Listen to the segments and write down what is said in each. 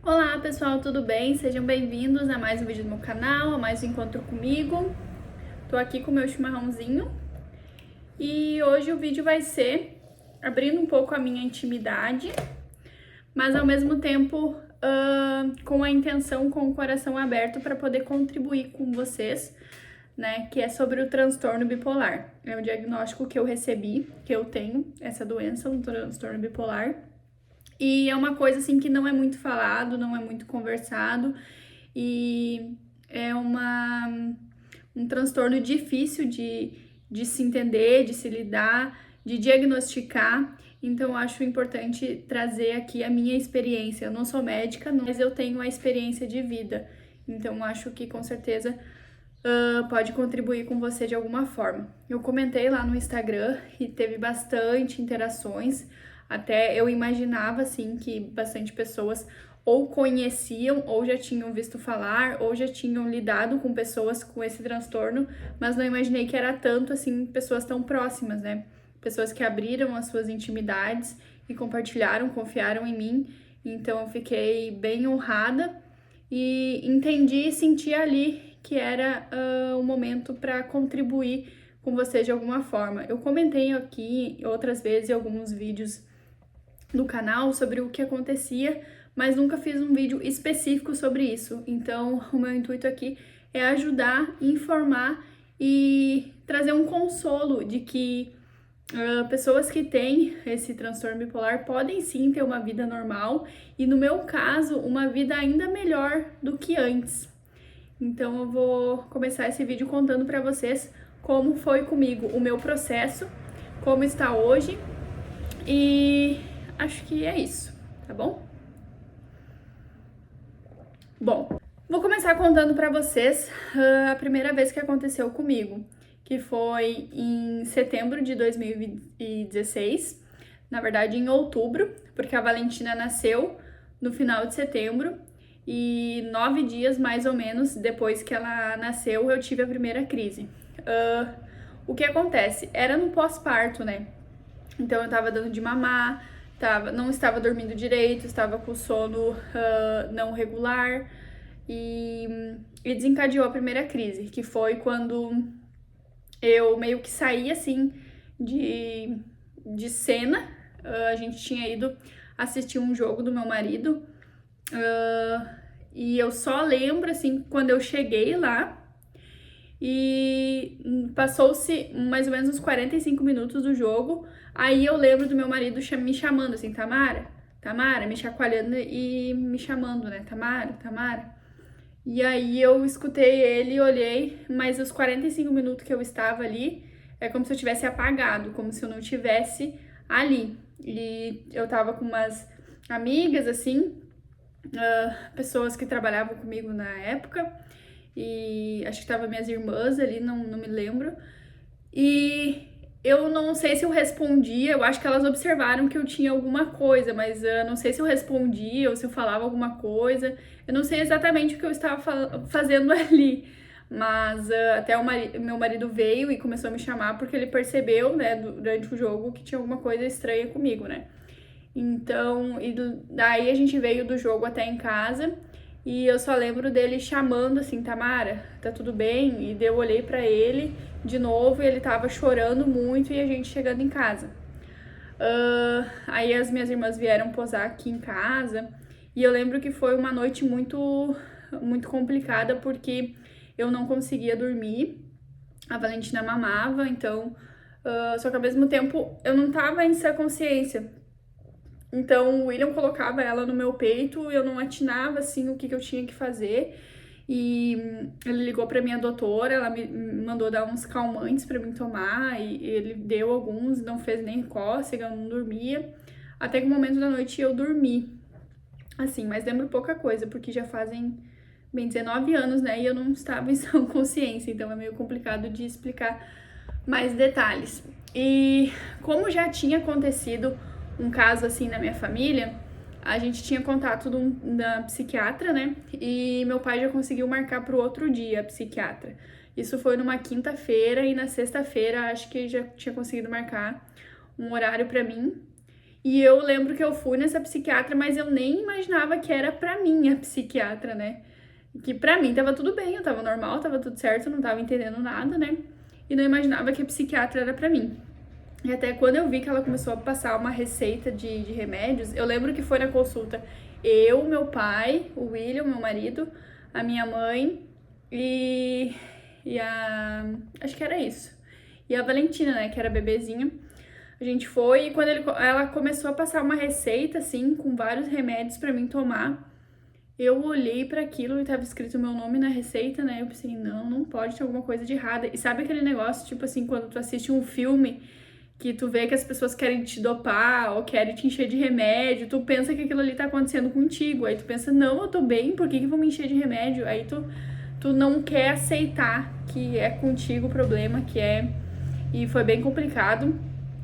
Olá pessoal, tudo bem? Sejam bem-vindos a mais um vídeo do meu canal, a mais um encontro comigo. Tô aqui com o meu chimarrãozinho e hoje o vídeo vai ser abrindo um pouco a minha intimidade, mas ao mesmo tempo com a intenção, com o coração aberto para poder contribuir com vocês, né? Que é sobre o transtorno bipolar. É o diagnóstico que eu recebi, que eu tenho essa doença, um transtorno bipolar. E é uma coisa assim que não é muito falado, não é muito conversado e é um transtorno difícil de se entender, de se lidar, de diagnosticar. Então, eu acho importante trazer aqui a minha experiência. Eu não sou médica, mas eu tenho a experiência de vida. Então, eu acho que com certeza pode contribuir com você de alguma forma. Eu comentei lá no Instagram e teve bastante interações. Até eu imaginava, assim, que bastante pessoas ou conheciam, ou já tinham visto falar, ou já tinham lidado com pessoas com esse transtorno, mas não imaginei que era tanto, assim, pessoas tão próximas, né? Pessoas que abriram as suas intimidades e compartilharam, confiaram em mim. Então eu fiquei bem honrada e entendi e senti ali que era um momento para contribuir com você de alguma forma. Eu comentei aqui outras vezes em alguns vídeos do canal sobre o que acontecia, mas nunca fiz um vídeo específico sobre isso. Então, o meu intuito aqui é ajudar, informar e trazer um consolo de que pessoas que têm esse transtorno bipolar podem sim ter uma vida normal e, no meu caso, uma vida ainda melhor do que antes. Então, eu vou começar esse vídeo contando para vocês como foi comigo o meu processo, como está hoje e acho que é isso, tá bom? Bom, vou começar contando para vocês a primeira vez que aconteceu comigo, que foi em setembro de 2016, na verdade em outubro, porque a Valentina nasceu no final de setembro e 9 dias mais ou menos depois que ela nasceu eu tive a primeira crise. O que acontece? Era no pós-parto, né? Então eu tava dando de mamar, não estava dormindo direito, estava com sono não regular e desencadeou a primeira crise, que foi quando eu meio que saí assim de cena. A gente tinha ido assistir um jogo do meu marido e eu só lembro assim quando eu cheguei lá. E passou-se mais ou menos uns 45 minutos do jogo. Aí eu lembro do meu marido me chamando assim, Tamara, Tamara, me chacoalhando e me chamando, né? Tamara, Tamara. E aí eu escutei ele e olhei, mas os 45 minutos que eu estava ali é como se eu tivesse apagado, como se eu não tivesse ali. E eu tava com umas amigas, assim, pessoas que trabalhavam comigo na época e acho que tava minhas irmãs ali, não me lembro. E eu não sei se eu respondia, eu acho que elas observaram que eu tinha alguma coisa, mas não sei se eu respondia ou se eu falava alguma coisa. Eu não sei exatamente o que eu estava fazendo ali, mas até meu marido veio e começou a me chamar porque ele percebeu, né, durante o jogo que tinha alguma coisa estranha comigo, né? Então, e daí a gente veio do jogo até em casa e eu só lembro dele chamando assim, Tamara, tá tudo bem? E daí eu olhei pra ele de novo e ele tava chorando muito e a gente chegando em casa. Aí as minhas irmãs vieram posar aqui em casa e eu lembro que foi uma noite muito complicada porque eu não conseguia dormir, a Valentina mamava, então, só que ao mesmo tempo eu não tava em sã consciência. Então o William colocava ela no meu peito, eu não atinava assim o que eu tinha que fazer. E ele ligou para minha doutora, ela me mandou dar uns calmantes para mim tomar e ele deu alguns, não fez nem cócega, eu não dormia. Até que o momento da noite eu dormi. Assim, mas lembro pouca coisa, porque já fazem bem 19 anos, né? E eu não estava em sã consciência, então é meio complicado de explicar mais detalhes. E como já tinha acontecido um caso assim na minha família, a gente tinha contato da psiquiatra, né? E meu pai já conseguiu marcar para o outro dia a psiquiatra. Isso foi numa quinta-feira e na sexta-feira acho que já tinha conseguido marcar um horário para mim. E eu lembro que eu fui nessa psiquiatra, mas eu nem imaginava que era pra mim a psiquiatra, né? Que pra mim tava tudo bem, eu tava normal, tava tudo certo, eu não tava entendendo nada, né? E não imaginava que a psiquiatra era pra mim. E até quando eu vi que ela começou a passar uma receita de remédios, eu lembro que foi na consulta eu, meu pai, o William, meu marido, a minha mãe e a... acho que era isso. E a Valentina, né, que era bebezinha. A gente foi e quando ela começou a passar uma receita, assim, com vários remédios pra mim tomar, eu olhei pra aquilo e tava escrito meu nome na receita, né? Eu pensei, não, não pode ter alguma coisa de errada. E sabe aquele negócio, tipo assim, quando tu assiste um filme que tu vê que as pessoas querem te dopar ou querem te encher de remédio, tu pensa que aquilo ali tá acontecendo contigo. Aí tu pensa, não, eu tô bem, por que vão me encher de remédio? Aí tu não quer aceitar que é contigo o problema, que é... E foi bem complicado.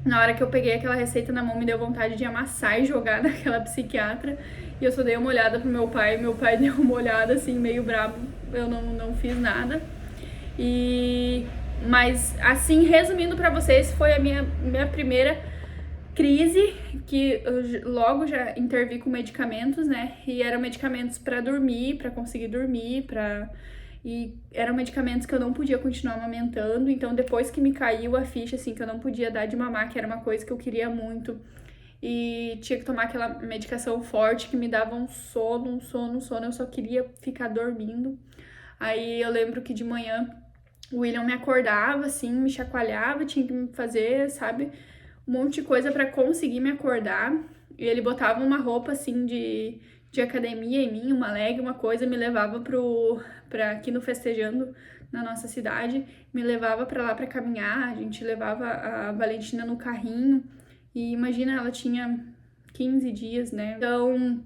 Na hora que eu peguei aquela receita na mão, me deu vontade de amassar e jogar naquela psiquiatra. E eu só dei uma olhada pro meu pai deu uma olhada assim, meio bravo. Eu não fiz nada. Mas, assim, resumindo pra vocês, foi a minha primeira crise, que eu logo já intervi com medicamentos, né? E eram medicamentos pra dormir, pra conseguir dormir, e eram medicamentos que eu não podia continuar amamentando, então depois que me caiu a ficha, assim, que eu não podia dar de mamar, que era uma coisa que eu queria muito, e tinha que tomar aquela medicação forte que me dava um sono, eu só queria ficar dormindo. Aí eu lembro que de manhã o William me acordava, assim, me chacoalhava, tinha que me fazer, sabe, um monte de coisa pra conseguir me acordar, e ele botava uma roupa, assim, de academia em mim, uma leg, uma coisa, me levava pra aqui no Festejando, na nossa cidade, me levava pra lá pra caminhar, a gente levava a Valentina no carrinho, e imagina, ela tinha 15 dias, né? Então,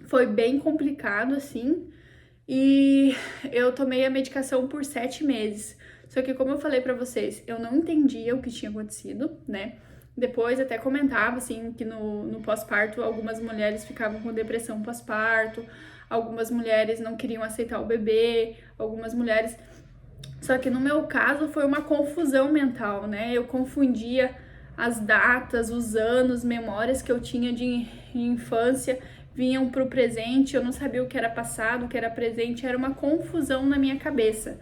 foi bem complicado, assim, e eu tomei a medicação por 7 meses. Só que, como eu falei pra vocês, eu não entendia o que tinha acontecido, né? Depois até comentava, assim, que no pós-parto algumas mulheres ficavam com depressão pós-parto, algumas mulheres não queriam aceitar o bebê, algumas mulheres... Só que no meu caso foi uma confusão mental, né? Eu confundia as datas, os anos, memórias que eu tinha de infância vinham pro presente, eu não sabia o que era passado, o que era presente, era uma confusão na minha cabeça.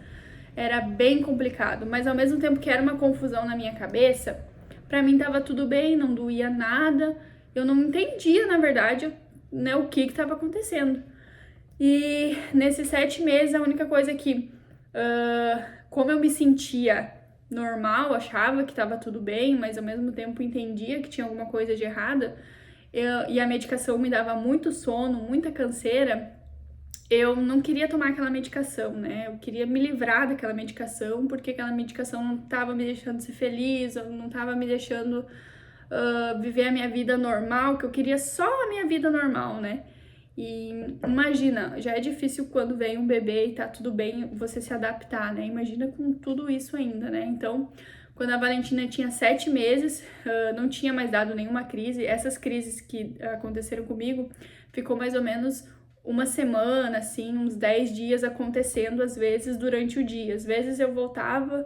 Era bem complicado, mas ao mesmo tempo que era uma confusão na minha cabeça, pra mim tava tudo bem, não doía nada, eu não entendia, na verdade, né, o que estava acontecendo. E nesses 7 meses, a única coisa que, como eu me sentia normal, achava que estava tudo bem, mas ao mesmo tempo entendia que tinha alguma coisa de errada, e a medicação me dava muito sono, muita canseira, eu não queria tomar aquela medicação, né? Eu queria me livrar daquela medicação, porque aquela medicação não estava me deixando ser feliz, não estava me deixando viver a minha vida normal, que eu queria só a minha vida normal, né? E imagina, já é difícil quando vem um bebê e tá tudo bem você se adaptar, né? Imagina com tudo isso ainda, né? Então, quando a Valentina tinha 7 meses, não tinha mais dado nenhuma crise. Essas crises que aconteceram comigo, ficou mais ou menos uma semana, assim, uns 10 dias acontecendo, às vezes, durante o dia. Às vezes eu voltava,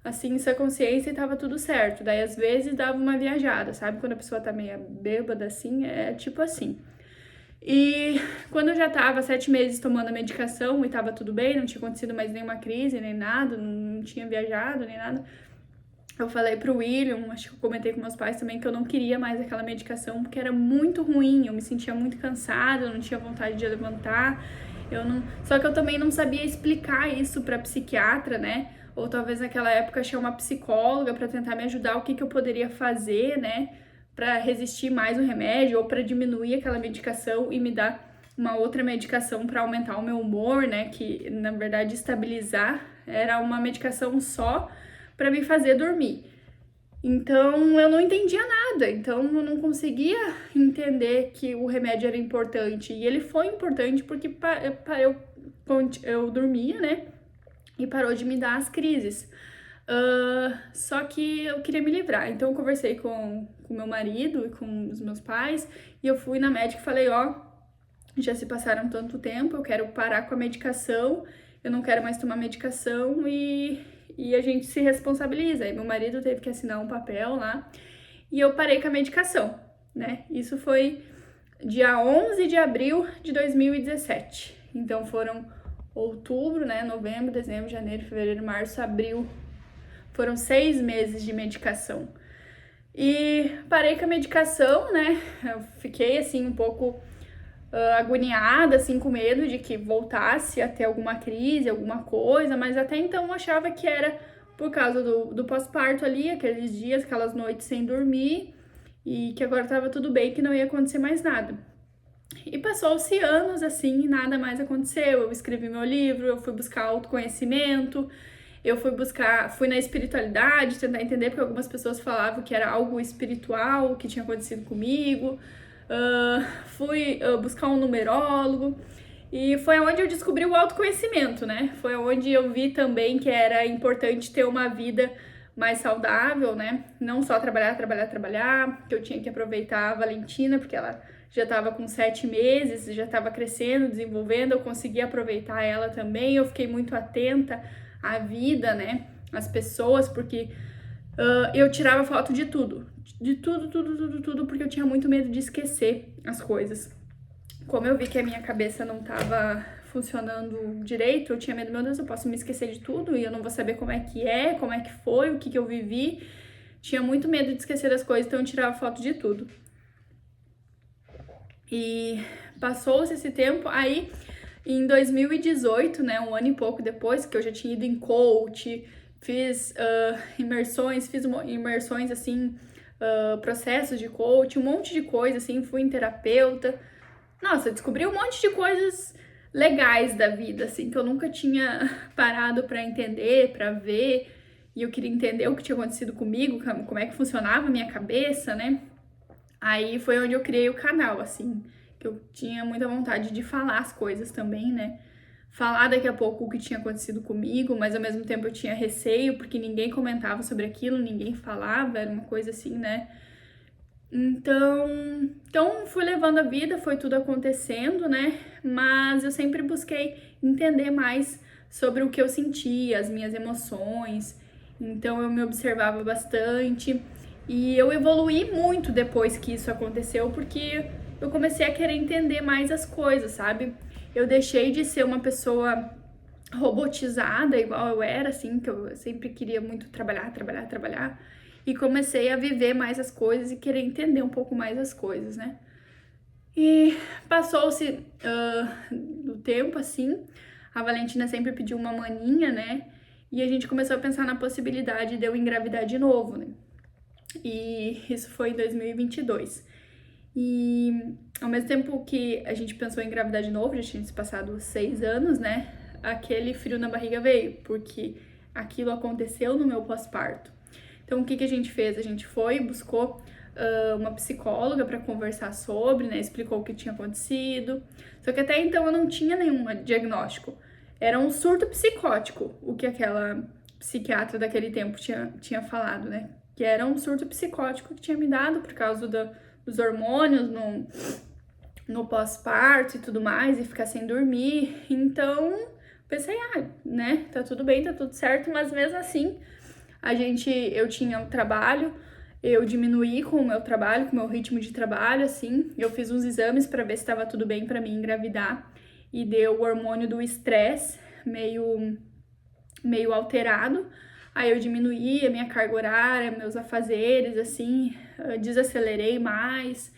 assim, em sua consciência e tava tudo certo. Daí, às vezes, dava uma viajada, sabe? Quando a pessoa tá meio bêbada, assim, é tipo assim. E quando eu já tava 7 meses tomando a medicação e tava tudo bem, não tinha acontecido mais nenhuma crise, nem nada, não tinha viajado, nem nada, eu falei pro William, acho que eu comentei com meus pais também, que eu não queria mais aquela medicação, porque era muito ruim, eu me sentia muito cansada, eu não tinha vontade de levantar, Só que eu também não sabia explicar isso pra psiquiatra, né? Ou talvez naquela época achei uma psicóloga pra tentar me ajudar, o que eu poderia fazer, né? Pra resistir mais o remédio, ou pra diminuir aquela medicação e me dar uma outra medicação pra aumentar o meu humor, né? Que, na verdade, estabilizar era uma medicação só pra me fazer dormir. Então, eu não entendia nada, então eu não conseguia entender que o remédio era importante. E ele foi importante porque eu dormia, né? E parou de me dar as crises. Só que eu queria me livrar, então eu conversei com meu marido e com os meus pais, e eu fui na médica e falei, já se passaram tanto tempo, eu quero parar com a medicação, eu não quero mais tomar medicação e a gente se responsabiliza. Aí meu marido teve que assinar um papel lá e eu parei com a medicação. né? Isso foi dia 11 de abril de 2017. Então foram outubro, né? Novembro, dezembro, janeiro, fevereiro, março, abril. Foram 6 meses de medicação. E parei com a medicação, né? Eu fiquei assim um pouco agoniada, assim, com medo de que voltasse a ter alguma crise, alguma coisa, mas até então eu achava que era por causa do pós-parto ali, aqueles dias, aquelas noites sem dormir, e que agora tava tudo bem, que não ia acontecer mais nada. E passou-se anos assim e nada mais aconteceu. Eu escrevi meu livro, eu fui buscar autoconhecimento, fui na espiritualidade, tentar entender, porque algumas pessoas falavam que era algo espiritual que tinha acontecido comigo. Fui buscar um numerólogo e foi onde eu descobri o autoconhecimento, né? Foi onde eu vi também que era importante ter uma vida mais saudável, né? Não só trabalhar, que eu tinha que aproveitar a Valentina, porque ela já estava com 7 meses, já estava crescendo, desenvolvendo, eu consegui aproveitar ela também, eu fiquei muito atenta à vida, né? Às pessoas, porque eu tirava foto de tudo, tudo, porque eu tinha muito medo de esquecer as coisas. Como eu vi que a minha cabeça não tava funcionando direito, eu tinha medo, meu Deus, eu posso me esquecer de tudo e eu não vou saber como é que foi, o que eu vivi. Tinha muito medo de esquecer das coisas, então eu tirava foto de tudo. E passou-se esse tempo, aí em 2018, né, um ano e pouco depois, que eu já tinha ido em coach, fiz imersões assim, processos de coach, um monte de coisa assim, fui em terapeuta. Nossa, descobri um monte de coisas legais da vida, assim, que eu nunca tinha parado pra entender, pra ver, e eu queria entender o que tinha acontecido comigo, como é que funcionava a minha cabeça, né? Aí foi onde eu criei o canal, assim, que eu tinha muita vontade de falar as coisas também, né? Falar daqui a pouco o que tinha acontecido comigo, mas ao mesmo tempo eu tinha receio, porque ninguém comentava sobre aquilo, ninguém falava, era uma coisa assim, né? Então fui levando a vida, foi tudo acontecendo, né? Mas eu sempre busquei entender mais sobre o que eu sentia, as minhas emoções. Então eu me observava bastante e eu evoluí muito depois que isso aconteceu, porque eu comecei a querer entender mais as coisas, sabe? Eu deixei de ser uma pessoa robotizada, igual eu era, assim, que eu sempre queria muito trabalhar, e comecei a viver mais as coisas e querer entender um pouco mais as coisas, né? E passou-se do tempo, assim, a Valentina sempre pediu uma maninha, né? E a gente começou a pensar na possibilidade de eu engravidar de novo, né? E isso foi em 2022. E ao mesmo tempo que a gente pensou em engravidar de novo, já tinha se passado 6 anos, né? Aquele frio na barriga veio, porque aquilo aconteceu no meu pós-parto. Então, o que a gente fez? A gente foi, buscou uma psicóloga para conversar sobre, né? Explicou o que tinha acontecido. Só que até então eu não tinha nenhum diagnóstico. Era um surto psicótico, o que aquela psiquiatra daquele tempo tinha falado, né? Que era um surto psicótico que tinha me dado por causa dos hormônios no pós-parto e tudo mais, e ficar sem dormir. Então, pensei, né? Tá tudo bem, tá tudo certo, mas mesmo assim eu tinha um trabalho, eu diminuí com o meu trabalho, com o meu ritmo de trabalho, assim, eu fiz uns exames para ver se estava tudo bem para mim engravidar, e deu o hormônio do estresse meio alterado, aí eu diminuí a minha carga horária, meus afazeres, assim, desacelerei mais,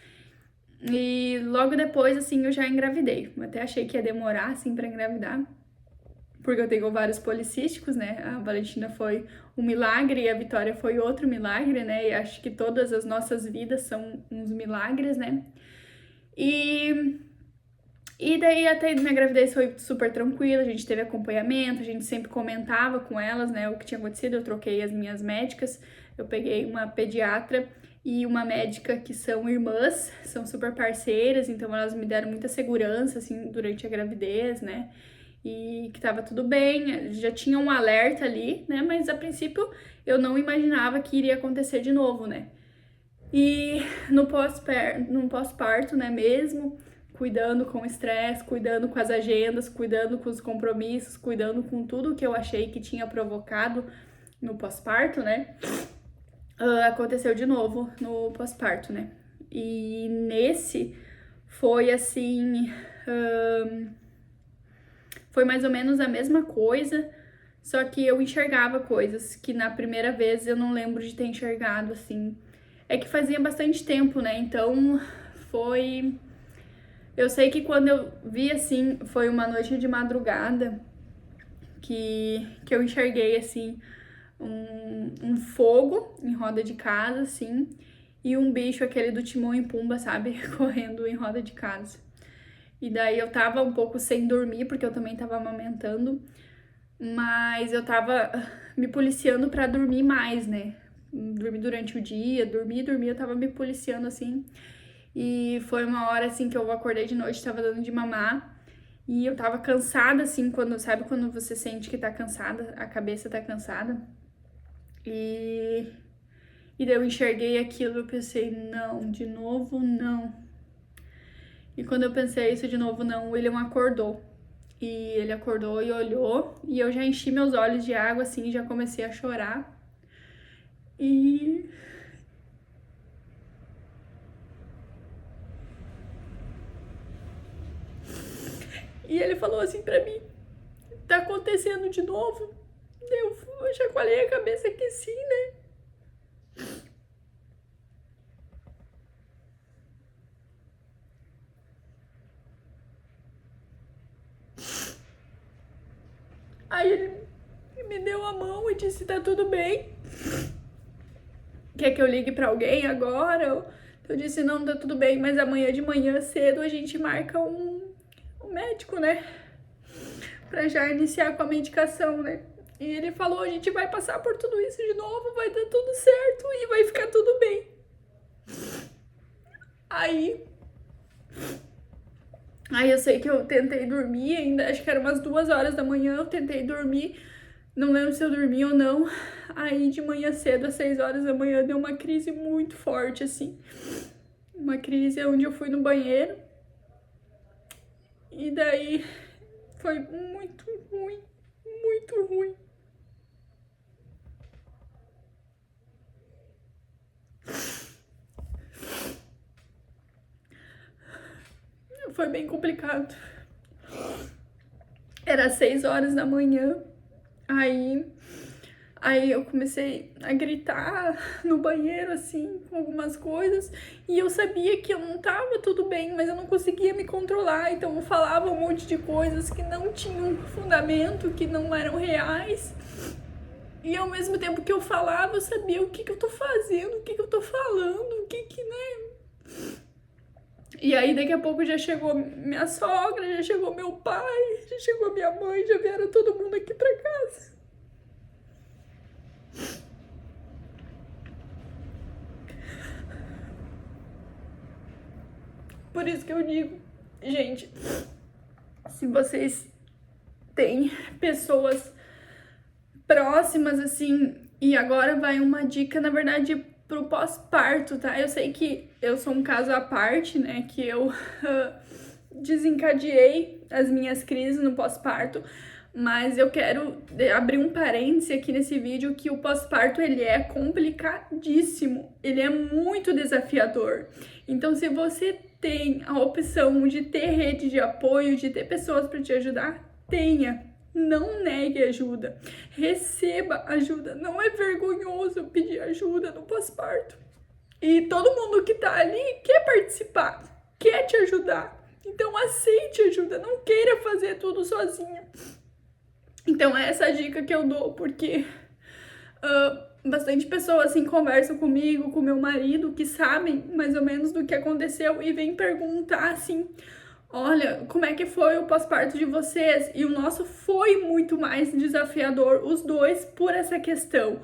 e logo depois, assim, eu já engravidei, eu até achei que ia demorar, assim, para engravidar, porque eu tenho ovários policísticos, né? A Valentina foi um milagre e a Vitória foi outro milagre, né? E acho que todas as nossas vidas são uns milagres, né? E daí até minha gravidez foi super tranquila, a gente teve acompanhamento, a gente sempre comentava com elas, né, o que tinha acontecido. Eu troquei as minhas médicas, eu peguei uma pediatra e uma médica que são irmãs, são super parceiras, então elas me deram muita segurança, assim, durante a gravidez, né? E que tava tudo bem, já tinha um alerta ali, né? Mas a princípio eu não imaginava que iria acontecer de novo, né? E no pós-parto, né, mesmo, cuidando com o estresse, cuidando com as agendas, cuidando com os compromissos, cuidando com tudo que eu achei que tinha provocado no pós-parto, né? Aconteceu de novo no pós-parto, né? E nesse foi assim, foi mais ou menos a mesma coisa, só que eu enxergava coisas que na primeira vez eu não lembro de ter enxergado, assim. É que fazia bastante tempo, né? Então foi. Eu sei que quando eu vi assim, foi uma noite de madrugada que eu enxerguei assim um fogo em roda de casa, assim, e um bicho, aquele do Timão e Pumba, sabe? Correndo em roda de casa. E daí eu tava um pouco sem dormir, porque eu também tava amamentando, mas eu tava me policiando pra dormir mais, né? Dormir durante o dia, dormir, eu tava me policiando assim. E foi uma hora assim que eu acordei de noite, tava dando de mamar. E eu tava cansada, assim, sabe quando você sente que tá cansada, a cabeça tá cansada? E daí eu enxerguei aquilo e eu pensei, não, de novo não. E quando eu pensei isso de novo não, o William acordou. E ele acordou e olhou, e eu já enchi meus olhos de água, assim, e já comecei a chorar. E... E ele falou assim pra mim, tá acontecendo de novo? Eu chacoalhei a cabeça que sim, né? Aí ele me deu a mão e disse, tá tudo bem. Quer que eu ligue pra alguém agora? Eu disse, não, tá tudo bem, mas amanhã de manhã cedo a gente marca um médico, né? Pra já iniciar com a medicação, né? E ele falou, a gente vai passar por tudo isso de novo, vai dar tudo certo e vai ficar tudo bem. Aí eu sei que eu tentei dormir, ainda acho que era umas 2 horas da manhã, eu tentei dormir, não lembro se eu dormi ou não. Aí de manhã cedo, às 6 horas da manhã, deu uma crise muito forte, assim. Uma crise onde eu fui no banheiro. E daí foi muito ruim, muito ruim. Foi bem complicado. Era 6 horas da manhã. Aí eu comecei a gritar no banheiro, assim, com algumas coisas. E eu sabia que eu não tava tudo bem, mas eu não conseguia me controlar. Então eu falava um monte de coisas que não tinham fundamento, que não eram reais. E ao mesmo tempo que eu falava, eu sabia o que eu tô fazendo, o que eu tô falando, né? E aí daqui a pouco já chegou minha sogra, já chegou meu pai, já chegou minha mãe, já vieram todo mundo aqui pra casa. Por isso que eu digo, gente, se vocês têm pessoas próximas, assim, e agora vai uma dica, na verdade, pro pós-parto, tá? Eu sei que eu sou um caso à parte, né, que eu desencadeei as minhas crises no pós-parto, mas eu quero abrir um parêntese aqui nesse vídeo que o pós-parto ele é complicadíssimo, ele é muito desafiador. Então, se você tem a opção de ter rede de apoio, de ter pessoas para te ajudar, tenha. Não negue ajuda, receba ajuda. Não é vergonhoso pedir ajuda no pós-parto. E todo mundo que tá ali quer participar, quer te ajudar. Então aceite ajuda, não queira fazer tudo sozinha. Então é essa dica que eu dou, porque bastante pessoas assim conversam comigo, com meu marido, que sabem mais ou menos do que aconteceu e vêm perguntar assim, olha, como é que foi o pós-parto de vocês? E o nosso foi muito mais desafiador, os dois, por essa questão.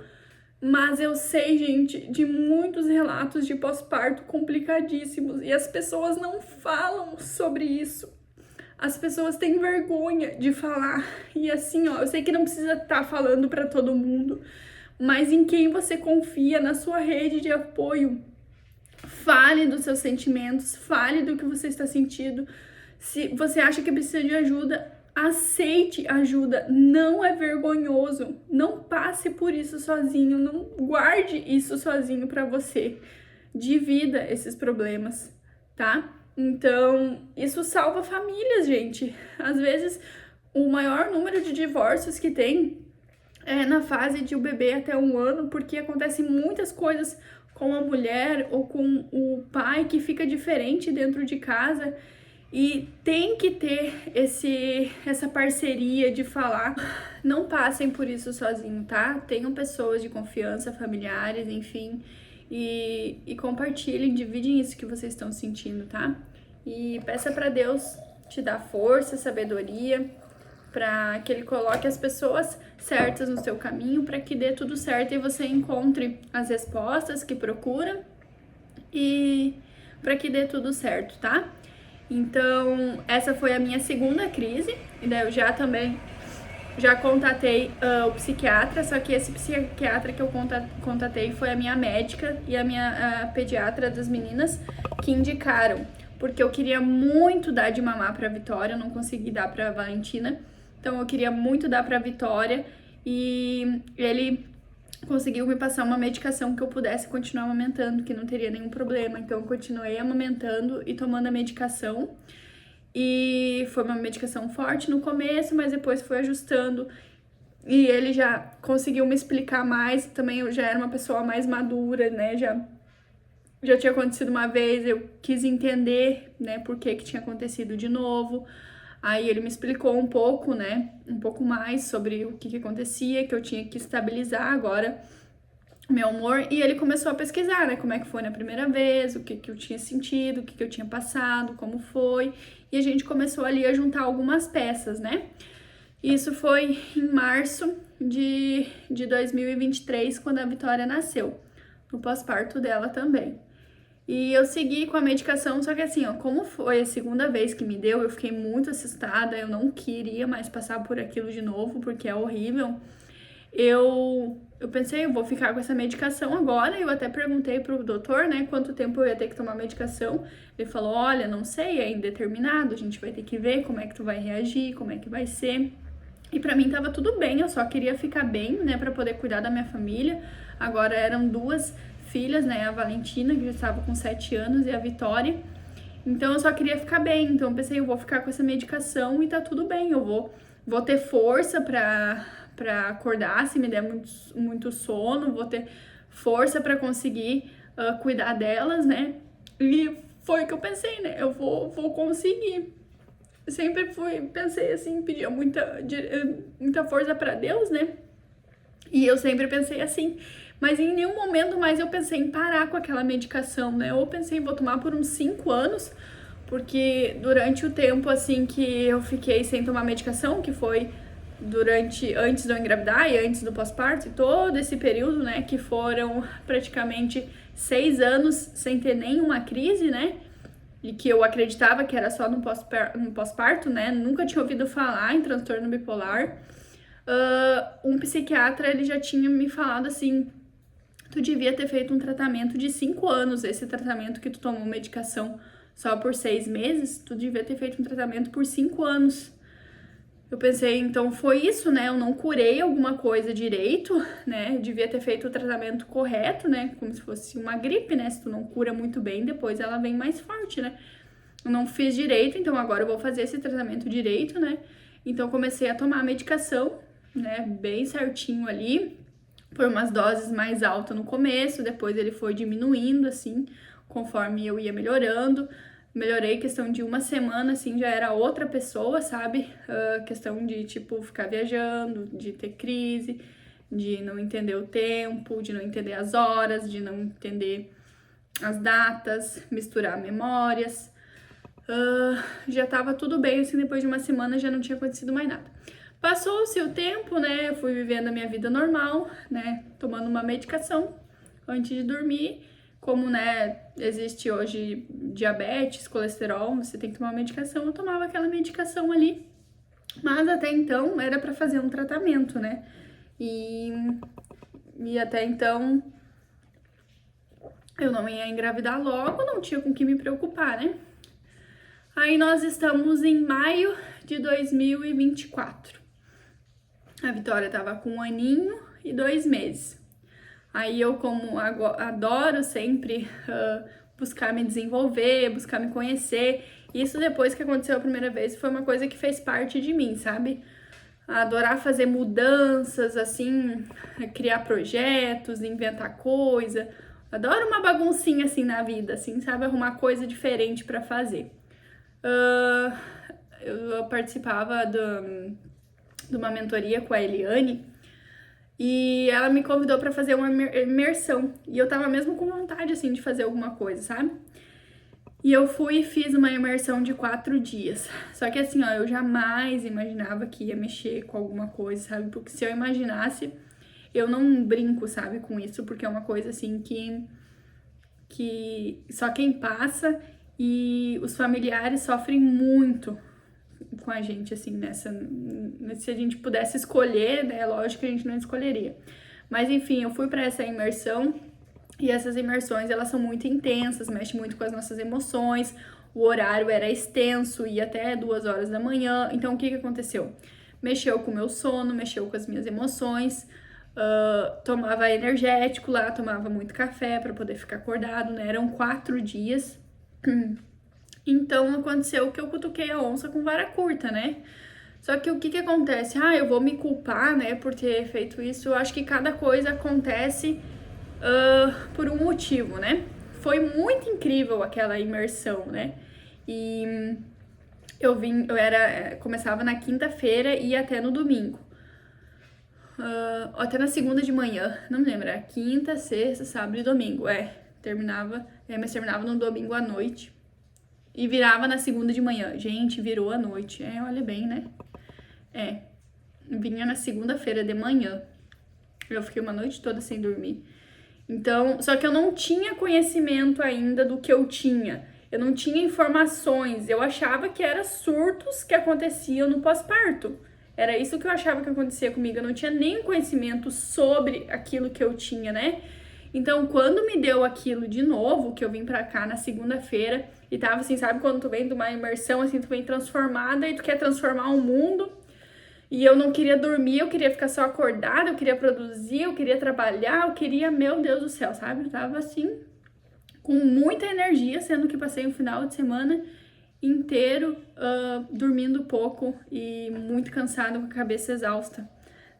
Mas eu sei, gente, de muitos relatos de pós-parto complicadíssimos e as pessoas não falam sobre isso. As pessoas têm vergonha de falar. E assim, ó, eu sei que não precisa estar falando para todo mundo, mas em quem você confia, na sua rede de apoio, fale dos seus sentimentos, fale do que você está sentindo. Se você acha que precisa de ajuda, aceite ajuda, não é vergonhoso, não passe por isso sozinho, não guarde isso sozinho para você. de vida esses problemas, tá? Então, isso salva famílias, gente. Às vezes, o maior número de divórcios que tem é na fase de o bebê até 1 ano, porque acontecem muitas coisas com a mulher ou com o pai que fica diferente dentro de casa. E tem que ter essa parceria de falar. Não passem por isso sozinho, tá? Tenham pessoas de confiança, familiares, enfim, e compartilhem, dividem isso que vocês estão sentindo, tá? E peça para Deus te dar força, sabedoria, para que Ele coloque as pessoas certas no seu caminho, para que dê tudo certo e você encontre as respostas que procura e para que dê tudo certo, tá? Então, essa foi a minha segunda crise, e daí eu já contatei o psiquiatra, só que esse psiquiatra que eu contatei foi a minha médica e a pediatra das meninas que indicaram, porque eu queria muito dar de mamar pra Vitória, eu não consegui dar pra Valentina, então eu queria muito dar pra Vitória, e ele conseguiu me passar uma medicação que eu pudesse continuar amamentando, que não teria nenhum problema. Então eu continuei amamentando e tomando a medicação. E foi uma medicação forte no começo, mas depois foi ajustando. E ele já conseguiu me explicar mais. Também eu já era uma pessoa mais madura, né? Já tinha acontecido uma vez, eu quis entender, né, por que tinha acontecido de novo. Aí ele me explicou um pouco, né, um pouco mais sobre o que acontecia, que eu tinha que estabilizar agora meu humor. E ele começou a pesquisar, né, como é que foi na primeira vez, o que eu tinha sentido, o que eu tinha passado, como foi. E a gente começou ali a juntar algumas peças, né. Isso foi em março de 2023, quando a Vitória nasceu, no pós-parto dela também. E eu segui com a medicação, só que assim, ó, como foi a segunda vez que me deu, eu fiquei muito assustada, eu não queria mais passar por aquilo de novo, porque é horrível. Eu pensei, eu vou ficar com essa medicação agora, eu até perguntei pro doutor, né, quanto tempo eu ia ter que tomar medicação. Ele falou, olha, não sei, é indeterminado, a gente vai ter que ver como é que tu vai reagir, como é que vai ser. E pra mim tava tudo bem, eu só queria ficar bem, né, pra poder cuidar da minha família. Agora eram 2 filhas, né, a Valentina, que já estava com 7 anos, e a Vitória. Então eu só queria ficar bem, então eu pensei, eu vou ficar com essa medicação e tá tudo bem, eu vou ter força pra acordar se me der muito sono, vou ter força pra conseguir cuidar delas, né, e foi o que eu pensei, né, eu vou conseguir. Sempre pensei assim, pedia muita força pra Deus, né, e eu sempre pensei assim. Mas em nenhum momento mais eu pensei em parar com aquela medicação, né? Eu pensei, vou tomar por uns 5 anos, porque durante o tempo, assim, que eu fiquei sem tomar medicação, que foi antes de eu engravidar e antes do pós-parto, todo esse período, né, que foram praticamente 6 anos sem ter nenhuma crise, né? E que eu acreditava que era só no pós-parto, né? Nunca tinha ouvido falar em transtorno bipolar. Um psiquiatra, ele já tinha me falado assim, tu devia ter feito um tratamento de 5 anos, esse tratamento que tu tomou medicação só por 6 meses, tu devia ter feito um tratamento por 5 anos. Eu pensei, então foi isso, né? Eu não curei alguma coisa direito, né? Eu devia ter feito o tratamento correto, né? Como se fosse uma gripe, né? Se tu não cura muito bem, depois ela vem mais forte, né? Eu não fiz direito, então agora eu vou fazer esse tratamento direito, né? Então comecei a tomar a medicação, né? Bem certinho ali. Foi umas doses mais altas no começo, depois ele foi diminuindo, assim, conforme eu ia melhorando. Melhorei questão de 1 semana, assim, já era outra pessoa, sabe? Questão de, tipo, ficar viajando, de ter crise, de não entender o tempo, de não entender as horas, de não entender as datas, misturar memórias. Já tava tudo bem, assim, depois de 1 semana já não tinha acontecido mais nada. Passou-se o tempo, né, eu fui vivendo a minha vida normal, né, tomando uma medicação antes de dormir. Como, né, existe hoje diabetes, colesterol, você tem que tomar uma medicação, eu tomava aquela medicação ali. Mas até então era pra fazer um tratamento, né, e até então eu não ia engravidar logo, não tinha com que me preocupar, né. Aí nós estamos em maio de 2024. A Vitória tava com 1 aninho e 2 meses. Aí eu, como adoro sempre buscar me desenvolver, buscar me conhecer, isso depois que aconteceu a primeira vez foi uma coisa que fez parte de mim, sabe? Adorar fazer mudanças, assim, criar projetos, inventar coisa. Adoro uma baguncinha assim na vida, assim, sabe? Arrumar coisa diferente pra fazer. Eu participava de uma mentoria com a Eliane e ela me convidou pra fazer uma imersão. E eu tava mesmo com vontade, assim, de fazer alguma coisa, sabe? E eu fui e fiz uma imersão de 4 dias. Só que assim, ó, eu jamais imaginava que ia mexer com alguma coisa, sabe? Porque se eu imaginasse, eu não brinco, sabe, com isso, porque é uma coisa assim que só quem passa e os familiares sofrem muito com a gente, assim, se a gente pudesse escolher, né, lógico que a gente não escolheria. Mas enfim, eu fui para essa imersão e essas imersões, elas são muito intensas, mexem muito com as nossas emoções, o horário era extenso, ia até 2 horas da manhã, então o que aconteceu? Mexeu com o meu sono, mexeu com as minhas emoções, tomava energético lá, tomava muito café para poder ficar acordado, né? Eram 4 dias. Então aconteceu que eu cutuquei a onça com vara curta, né? Só que o que acontece? Eu vou me culpar, né, por ter feito isso. Eu acho que cada coisa acontece por um motivo, né? Foi muito incrível aquela imersão, né? E começava na quinta-feira e ia até no domingo. Até na segunda de manhã, não me lembro, era quinta, sexta, sábado e domingo, mas terminava no domingo à noite e virava na segunda de manhã. Gente, virou à noite, olha bem, né? Vinha na segunda-feira de manhã, eu fiquei uma noite toda sem dormir. Então, só que eu não tinha conhecimento ainda do que eu tinha, eu não tinha informações, eu achava que eram surtos que aconteciam no pós-parto. Era isso que eu achava que acontecia comigo, eu não tinha nem conhecimento sobre aquilo que eu tinha, né? Então, quando me deu aquilo de novo, que eu vim pra cá na segunda-feira e tava assim, sabe quando tu vem de uma imersão, assim, tu vem transformada e tu quer transformar o mundo. E eu não queria dormir, eu queria ficar só acordada, eu queria produzir, eu queria trabalhar, eu queria, meu Deus do céu, sabe? Eu tava assim, com muita energia, sendo que passei um final de semana inteiro dormindo pouco e muito cansado, com a cabeça exausta,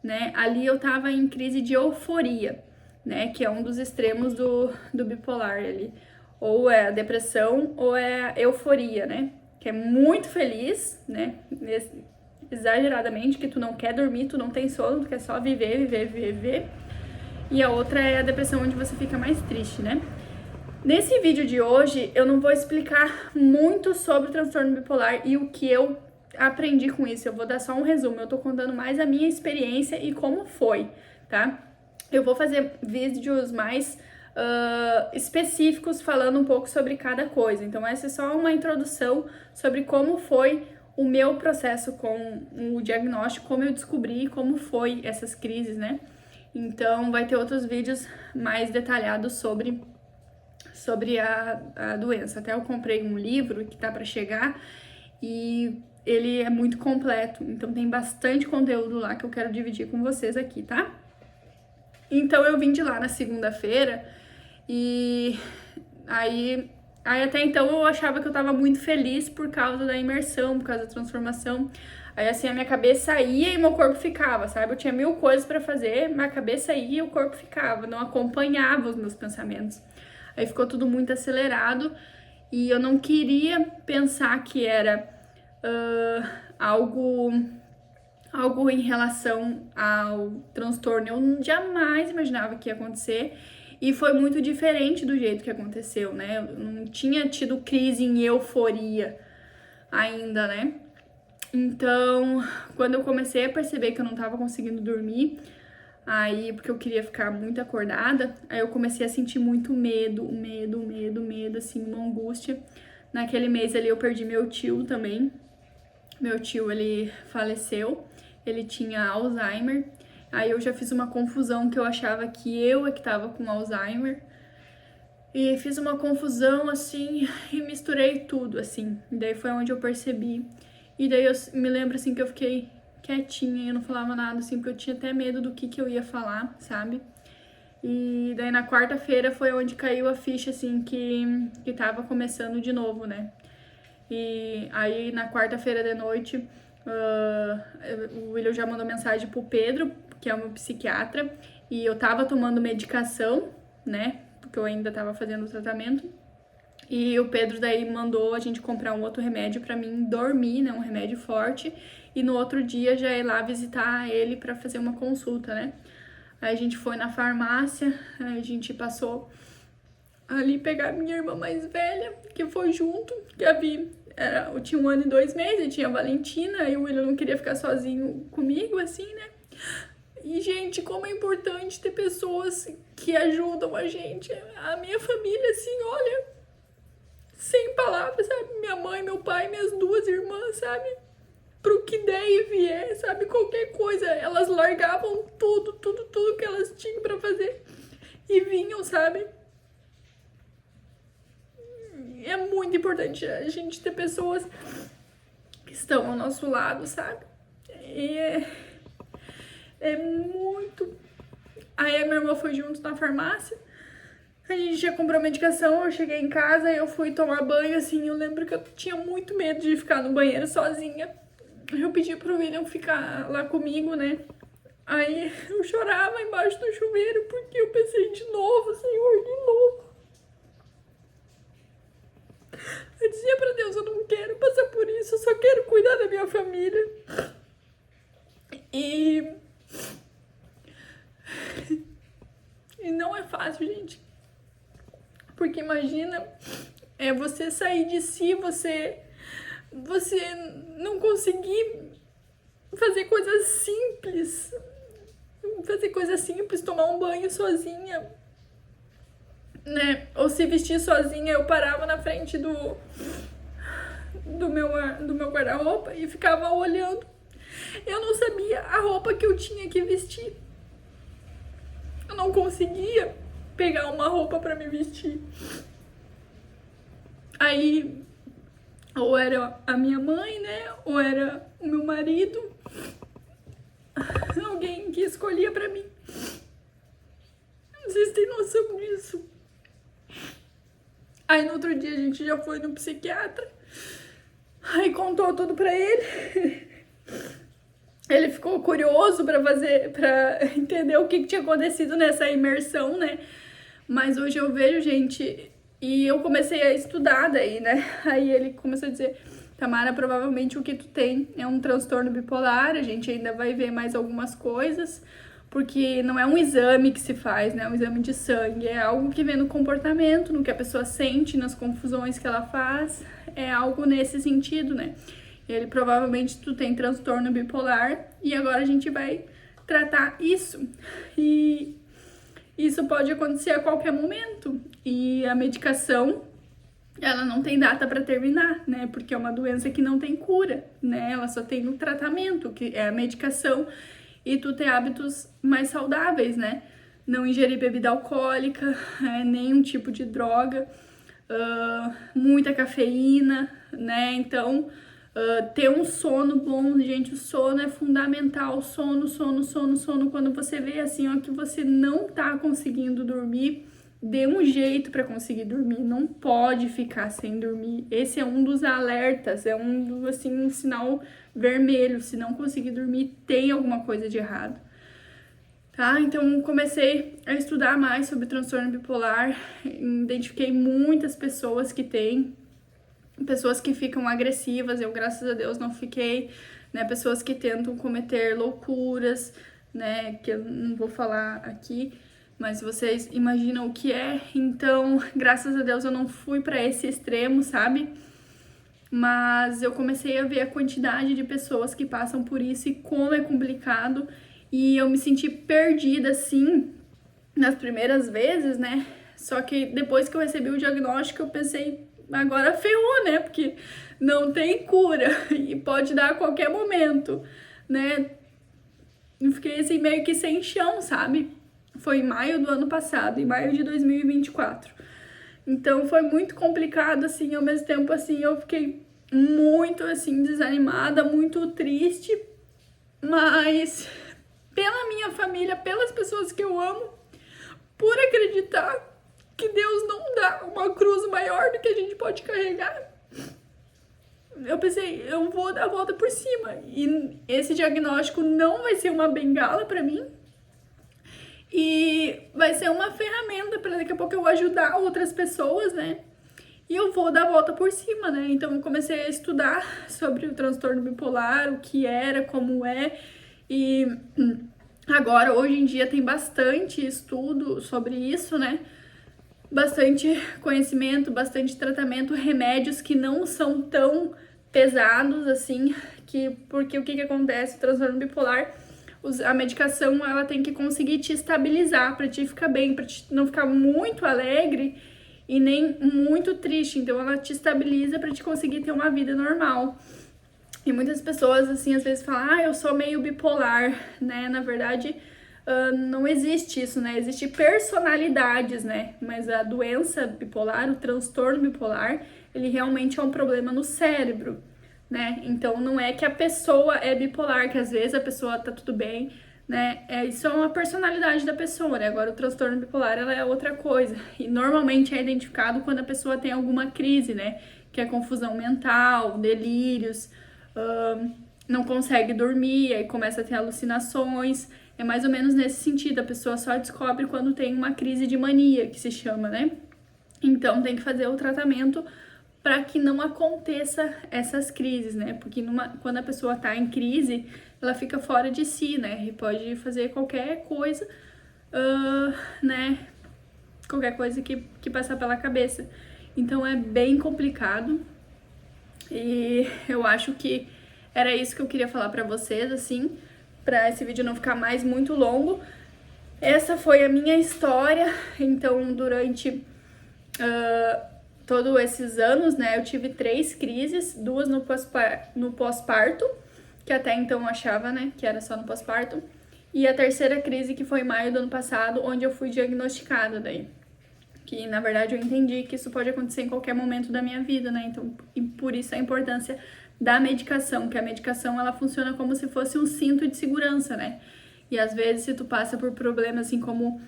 né? Ali eu tava em crise de euforia, né? Que é um dos extremos do bipolar ali. Ou é a depressão ou é a euforia, né? Que é muito feliz, né? Exageradamente, que tu não quer dormir, tu não tem sono, tu quer só viver, viver, viver. E a outra é a depressão, onde você fica mais triste, né? Nesse vídeo de hoje, eu não vou explicar muito sobre o transtorno bipolar e o que eu aprendi com isso. Eu vou dar só um resumo, eu tô contando mais a minha experiência e como foi, tá? Eu vou fazer vídeos mais específicos falando um pouco sobre cada coisa. Então, essa é só uma introdução sobre como foi o meu processo com o diagnóstico, como eu descobri, como foi essas crises, né? Então, vai ter outros vídeos mais detalhados sobre a doença. Até eu comprei um livro que tá para chegar e ele é muito completo, então tem bastante conteúdo lá que eu quero dividir com vocês aqui, tá? Então eu vim de lá na segunda-feira e aí até então eu achava que eu tava muito feliz por causa da imersão, por causa da transformação. Aí assim, a minha cabeça ia e meu corpo ficava, sabe? Eu tinha 1000 coisas para fazer, minha cabeça ia e o corpo ficava, não acompanhava os meus pensamentos. Aí ficou tudo muito acelerado e eu não queria pensar que era algo em relação ao transtorno. Eu jamais imaginava que ia acontecer e foi muito diferente do jeito que aconteceu, né? Eu não tinha tido crise em euforia ainda, né? Então, quando eu comecei a perceber que eu não tava conseguindo dormir, aí, porque eu queria ficar muito acordada, aí eu comecei a sentir muito medo, assim, uma angústia. Naquele mês ali eu perdi meu tio também. Meu tio, ele faleceu, ele tinha Alzheimer. Aí eu já fiz uma confusão que eu achava que eu é que tava com Alzheimer. E fiz uma confusão, assim, e misturei tudo, assim. E daí foi onde eu percebi. E daí eu me lembro, assim, que eu fiquei quietinha, eu não falava nada, assim, porque eu tinha até medo do que eu ia falar, sabe? E daí na quarta-feira foi onde caiu a ficha, assim, que tava começando de novo, né? E aí na quarta-feira de noite, o William já mandou mensagem pro Pedro, que é o meu psiquiatra, e eu tava tomando medicação, né? Porque eu ainda tava fazendo o tratamento. E o Pedro daí mandou a gente comprar um outro remédio pra mim dormir, né? Um remédio forte. E no outro dia já ir lá visitar ele pra fazer uma consulta, né? Aí a gente foi na farmácia, a gente passou ali pegar minha irmã mais velha, que foi junto, que a Vi eu tinha 1 ano e 2 meses, tinha a Valentina, e o William não queria ficar sozinho comigo, assim, né? E, gente, como é importante ter pessoas que ajudam a gente. A minha família, assim, olha, sem palavras, sabe? Minha mãe, meu pai, minhas 2 irmãs, sabe? Pro que der e vier, sabe? Qualquer coisa, elas largavam tudo que elas tinham pra fazer e vinham, sabe? É muito importante a gente ter pessoas que estão ao nosso lado, sabe? E é muito... Aí a minha irmã foi junto na farmácia, a gente já comprou medicação, eu cheguei em casa, eu fui tomar banho, assim, eu lembro que eu tinha muito medo de ficar no banheiro sozinha. Eu pedi pro William ficar lá comigo, né? Aí eu chorava embaixo do chuveiro porque eu pensei de novo, Senhor, de novo. Eu dizia pra Deus, eu não quero passar por isso, eu só quero cuidar da minha família. E não é fácil, gente. Porque imagina, você sair de si, você não conseguir fazer coisas simples. Tomar um banho sozinha, né? Ou se vestir sozinha. Eu parava na frente do meu guarda-roupa e ficava olhando. Eu não sabia a roupa que eu tinha que vestir. Eu não conseguia pegar uma roupa pra me vestir. Aí, ou era a minha mãe, né? Ou era o meu marido. Alguém que escolhia pra mim. Vocês têm noção disso? Aí no outro dia a gente já foi no psiquiatra. Aí contou tudo pra ele. Ele ficou curioso pra entender o que tinha acontecido nessa imersão, né? Mas hoje eu vejo, gente, e eu comecei a estudar daí, né? Aí ele começou a dizer, Tamara, provavelmente o que tu tem é um transtorno bipolar, a gente ainda vai ver mais algumas coisas, porque não é um exame que se faz, né? É um exame de sangue, é algo que vê no comportamento, no que a pessoa sente, nas confusões que ela faz, é algo nesse sentido, né? Ele, provavelmente tu tem transtorno bipolar e agora a gente vai tratar isso. E isso pode acontecer a qualquer momento. E a medicação, ela não tem data para terminar, né? Porque é uma doença que não tem cura, né? Ela só tem o tratamento, que é a medicação, e tu ter hábitos mais saudáveis, né? Não ingerir bebida alcoólica, nenhum tipo de droga, muita cafeína, né? Então, ter um sono bom, gente, o sono é fundamental. Sono. Quando você vê assim, ó, que você não tá conseguindo dormir, dê um jeito para conseguir dormir. Não pode ficar sem dormir. Esse é um dos alertas, é um sinal vermelho. Se não conseguir dormir, tem alguma coisa de errado. Tá? Então, comecei a estudar mais sobre transtorno bipolar. Identifiquei muitas pessoas que têm. Pessoas que ficam agressivas, eu, graças a Deus, não fiquei, né? Pessoas que tentam cometer loucuras, né? Que eu não vou falar aqui, mas vocês imaginam o que é. Então, graças a Deus, eu não fui para esse extremo, sabe? Mas eu comecei a ver a quantidade de pessoas que passam por isso e como é complicado. E eu me senti perdida, assim, nas primeiras vezes, né? Só que depois que eu recebi o diagnóstico, eu pensei, agora ferrou, né? Porque não tem cura e pode dar a qualquer momento, né? Eu fiquei assim meio que sem chão, sabe? Foi em maio do ano passado, em maio de 2024. Então foi muito complicado, assim, ao mesmo tempo, assim, eu fiquei muito, assim, desanimada, muito triste, mas pela minha família, pelas pessoas que eu amo, por acreditar que Deus não dá uma cruz maior do que a gente pode carregar, eu pensei, eu vou dar a volta por cima. E esse diagnóstico não vai ser uma bengala pra mim. E vai ser uma ferramenta para daqui a pouco eu ajudar outras pessoas, né? E eu vou dar a volta por cima, né? Então eu comecei a estudar sobre o transtorno bipolar, o que era, como é. E agora, hoje em dia, tem bastante estudo sobre isso, né? Bastante conhecimento, bastante tratamento, remédios que não são tão pesados assim, porque o que acontece? O transtorno bipolar, a medicação, ela tem que conseguir te estabilizar para te ficar bem, para te não ficar muito alegre e nem muito triste. Então ela te estabiliza para te conseguir ter uma vida normal. E muitas pessoas assim às vezes falam: "Ah, eu sou meio bipolar", né? Na verdade, não existe isso, né? Existe personalidades, né? Mas a doença bipolar, o transtorno bipolar, ele realmente é um problema no cérebro, né? Então não é que a pessoa é bipolar, que às vezes a pessoa tá tudo bem, né? Isso é uma personalidade da pessoa, né? Agora o transtorno bipolar, ela é outra coisa. E normalmente é identificado quando a pessoa tem alguma crise, né? Que é confusão mental, delírios, não consegue dormir, aí começa a ter alucinações. É mais ou menos nesse sentido, a pessoa só descobre quando tem uma crise de mania, que se chama, né? Então tem que fazer o tratamento para que não aconteça essas crises, né? Porque quando a pessoa tá em crise, ela fica fora de si, né? E pode fazer qualquer coisa, né? Qualquer coisa que passar pela cabeça. Então é bem complicado. E eu acho que era isso que eu queria falar pra vocês, assim, pra esse vídeo não ficar muito longo. Essa foi a minha história. Então, durante todos esses anos, né, eu tive 3 crises, 2 no pós-parto, que até então eu achava, né, que era só no pós-parto, e a terceira crise, que foi em maio do ano passado, onde eu fui diagnosticada daí. Que, na verdade, eu entendi que isso pode acontecer em qualquer momento da minha vida, né? Então, e por isso a importância da medicação, que a medicação, ela funciona como se fosse um cinto de segurança, né? E às vezes, se tu passa por problemas, assim, como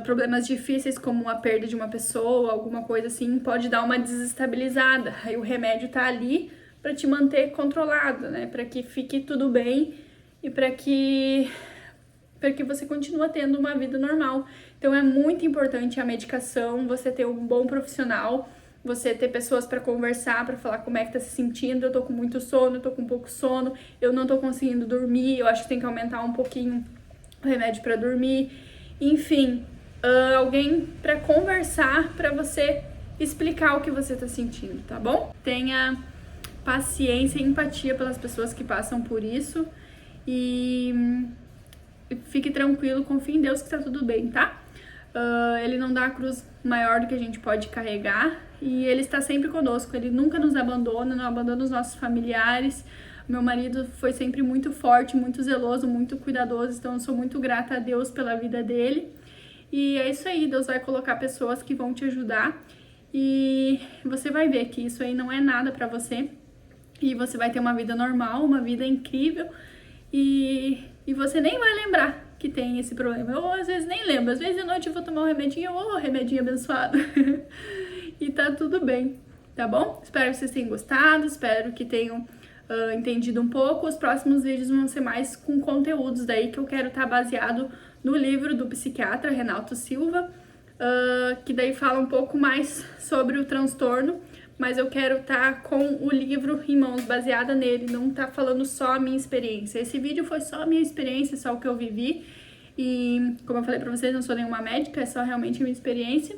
problemas difíceis, como a perda de uma pessoa, alguma coisa assim, pode dar uma desestabilizada. Aí o remédio tá ali pra te manter controlado, né? Pra que fique tudo bem e pra que você continue tendo uma vida normal. Então é muito importante a medicação, você ter um bom profissional, você ter pessoas para conversar, para falar como é que tá se sentindo. Eu tô com muito sono, eu tô com pouco sono, eu não tô conseguindo dormir, eu acho que tem que aumentar um pouquinho o remédio para dormir. Enfim, alguém para conversar, para você explicar o que você tá sentindo, tá bom? Tenha paciência e empatia pelas pessoas que passam por isso e fique tranquilo, confie em Deus que tá tudo bem, tá? Ele não dá a cruz maior do que a gente pode carregar e Ele está sempre conosco, Ele nunca nos abandona, não abandona os nossos familiares. Meu marido foi sempre muito forte, muito zeloso, muito cuidadoso, então eu sou muito grata a Deus pela vida dele. E é isso aí, Deus vai colocar pessoas que vão te ajudar e você vai ver que isso aí não é nada pra você e você vai ter uma vida normal, uma vida incrível e você nem vai lembrar que tem esse problema. Eu às vezes nem lembro, às vezes de noite eu vou tomar um remedinho, remedinho abençoado. E tá tudo bem, tá bom? Espero que vocês tenham gostado, espero que tenham entendido um pouco. Os próximos vídeos vão ser mais com conteúdos daí que eu quero estar baseado no livro do psiquiatra Renato Silva, que daí fala um pouco mais sobre o transtorno, mas eu quero estar com o livro em mãos, baseada nele, não tá falando só a minha experiência. Esse vídeo foi só a minha experiência, só o que eu vivi, e como eu falei pra vocês, não sou nenhuma médica, é só realmente a minha experiência.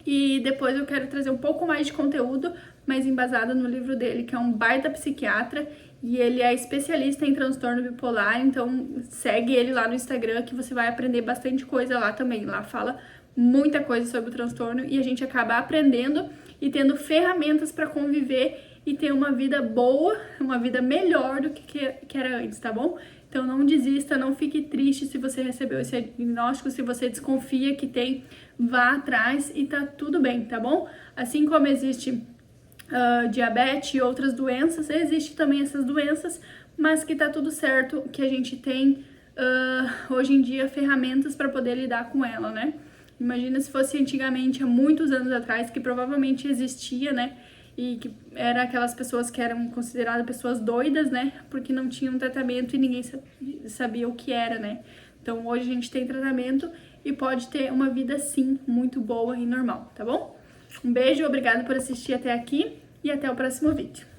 E depois eu quero trazer um pouco mais de conteúdo, mas embasado no livro dele, que é um baita psiquiatra, e ele é especialista em transtorno bipolar, então segue ele lá no Instagram que você vai aprender bastante coisa lá também. Lá fala muita coisa sobre o transtorno e a gente acaba aprendendo e tendo ferramentas para conviver e ter uma vida boa, uma vida melhor do que era antes, tá bom? Então não desista, não fique triste se você recebeu esse diagnóstico, se você desconfia que tem, vá atrás e tá tudo bem, tá bom? Assim como existe diabetes e outras doenças, existe também essas doenças, mas que tá tudo certo, que a gente tem hoje em dia ferramentas para poder lidar com ela, né? Imagina se fosse antigamente, há muitos anos atrás, que provavelmente existia, né? E que era aquelas pessoas que eram consideradas pessoas doidas, né? Porque não tinham tratamento e ninguém sabia o que era, né? Então hoje a gente tem tratamento e pode ter uma vida sim muito boa e normal, tá bom? Um beijo, obrigada por assistir até aqui e até o próximo vídeo.